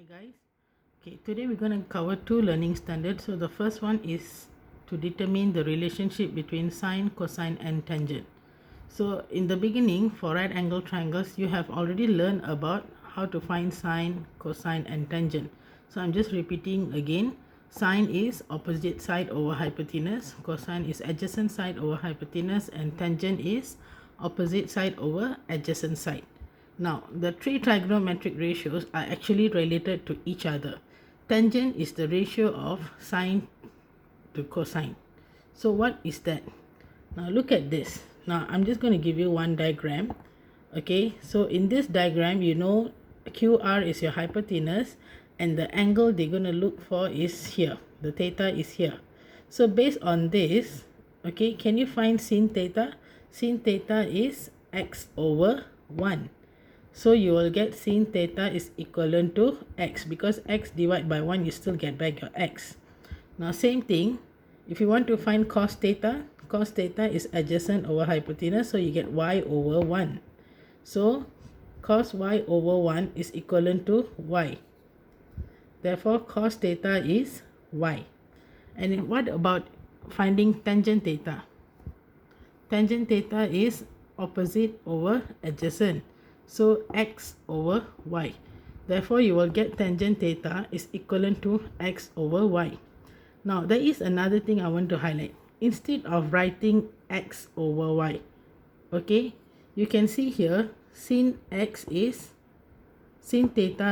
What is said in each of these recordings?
Hi guys. Okay, today we're going to cover two learning standards. So the first one is to determine the relationship between sine, cosine and tangent. So in the beginning, for right angle triangles, you have already learned about how to find sine, cosine and tangent. So I'm just repeating again. Sine is opposite side over hypotenuse, cosine is adjacent side over hypotenuse, and tangent is opposite side over adjacent side. Now, the three trigonometric ratios are actually related to each other. Tangent is the ratio of sine to cosine. So what is that? Now look at this. Now I'm just going to give you one diagram. Okay, so in this diagram, you know QR is your hypotenuse and the angle they're going to look for is here. The theta is here. So based on this, okay, can you find sin theta? Sin theta is x over 1. So you will get sin theta is equivalent to x, because x divided by 1, you still get back your x. Now same thing, if you want to find cos theta is adjacent over hypotenuse, so you get y over 1. So cos y over 1 is equivalent to y. Therefore cos theta is y. And what about finding tangent theta? Tangent theta is opposite over adjacent. So x over y. Therefore, you will get tangent theta is equivalent to x over y. Now, there is another thing I want to highlight. Instead of writing x over y, okay, you can see here sin theta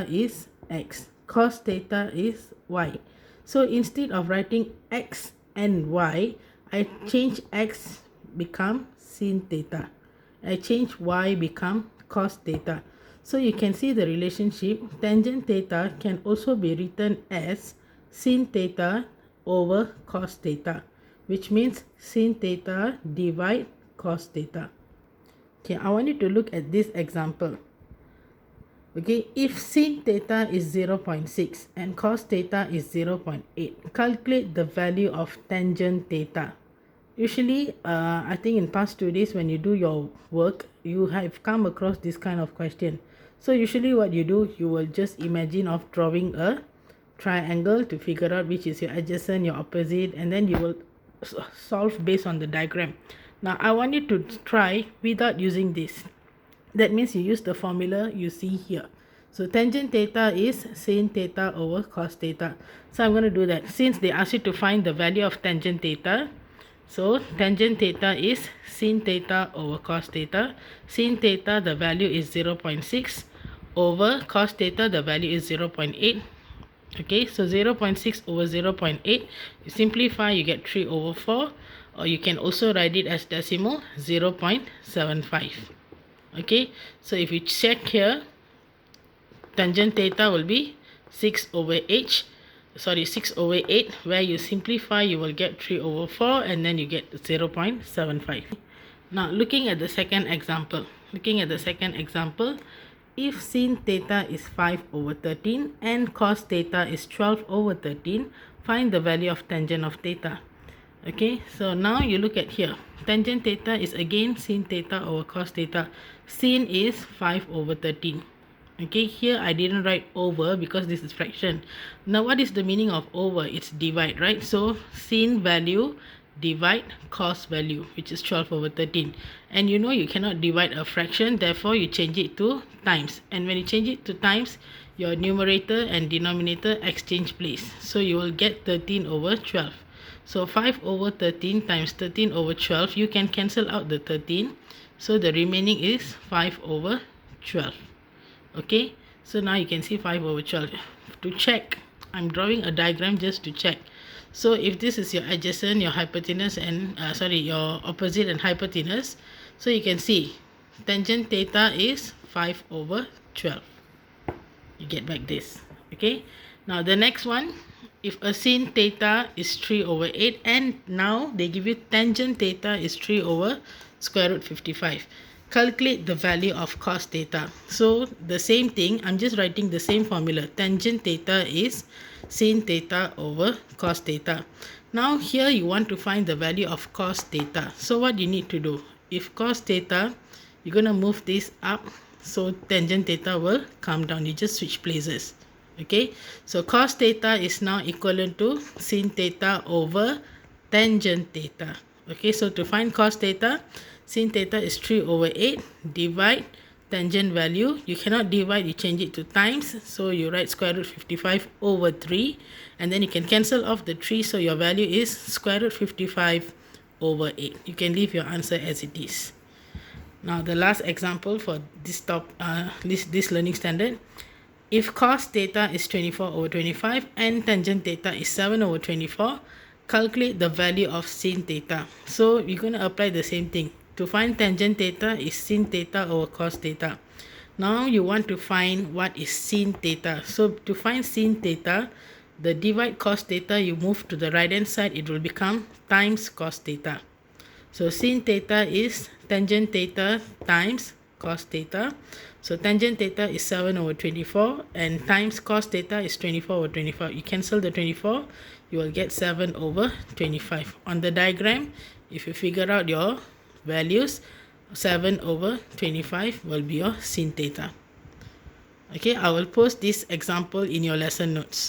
is x, cos theta is y. So instead of writing x and y, I change x become sin theta. I change y become cos theta. So you can see the relationship. Tangent theta can also be written as sin theta over cos theta, which means sin theta divide cos theta. Okay, I want you to look at this example. Okay, if sin theta is 0.6 and cos theta is 0.8, calculate the value of tangent theta. Usually, I think in past 2 days when you do your work, you have come across this kind of question. So usually what you do, you will just imagine of drawing a triangle to figure out which is your adjacent, your opposite, and then you will solve based on the diagram. Now, I want you to try without using this. That means you use the formula you see here. So tangent theta is sin theta over cos theta. So I'm going to do that. Since they ask you to find the value of tangent theta, so tangent theta is sin theta over cos theta. Sin theta, the value is 0.6 over cos theta, the value is 0.8. Okay, so 0.6 over 0.8, you simplify, you get 3 over 4, or you can also write it as decimal, 0.75. Okay, so if you check here, tangent theta will be 6 over 8, where you simplify, you will get 3 over 4, and then you get 0.75. Now, looking at the second example, if sin theta is 5 over 13 and cos theta is 12 over 13, find the value of tangent of theta. Okay, so now you look at here. Tangent theta is again sin theta over cos theta. Sin is 5 over 13. Okay, here I didn't write over because this is fraction. Now what is the meaning of over? It's divide, right? So sin value divide cos value, which is 12 over 13. And you know you cannot divide a fraction, therefore you change it to times. And when you change it to times, your numerator and denominator exchange place. So you will get 13 over 12. So 5 over 13 times 13 over 12, you can cancel out the 13. So the remaining is 5 over 12. Okay, so now you can see 5 over 12. To check, I'm drawing a diagram just to check. So if this is your adjacent, your hypotenuse, and your opposite and hypotenuse, so you can see tangent theta is 5 over 12. You get back this. Okay, now the next one, if a sin theta is 3 over 8, and now they give you tangent theta is 3 over square root 55. Calculate the value of cos theta. So the same thing, I'm just writing the same formula. Tangent theta is sin theta over cos theta. Now here you want to find the value of cos theta. So what you need to do, if cos theta, you're going to move this up, so tangent theta will come down. You just switch places. Okay, so cos theta is now equivalent to sin theta over tangent theta. Okay, so to find cos theta, sin theta is 3 over 8, divide tangent value. You cannot divide, you change it to times, so you write square root 55 over 3, and then you can cancel off the 3, so your value is square root 55 over 8. You can leave your answer as it is. Now the last example for this learning standard. If cos theta is 24 over 25 and tangent theta is 7 over 24, calculate the value of sin theta. So you're going to apply the same thing. To find tangent theta is sin theta over cos theta. Now you want to find what is sin theta. So to find sin theta, the divide cos theta, you move to the right hand side, it will become times cos theta. So sin theta is tangent theta times cos theta. So tangent theta is 7 over 24 and times cos theta is 24 over 25. You cancel the 24, you will get 7 over 25. On the diagram, if you figure out your values, 7 over 25 will be your sin theta. Okay, I will post this example in your lesson notes.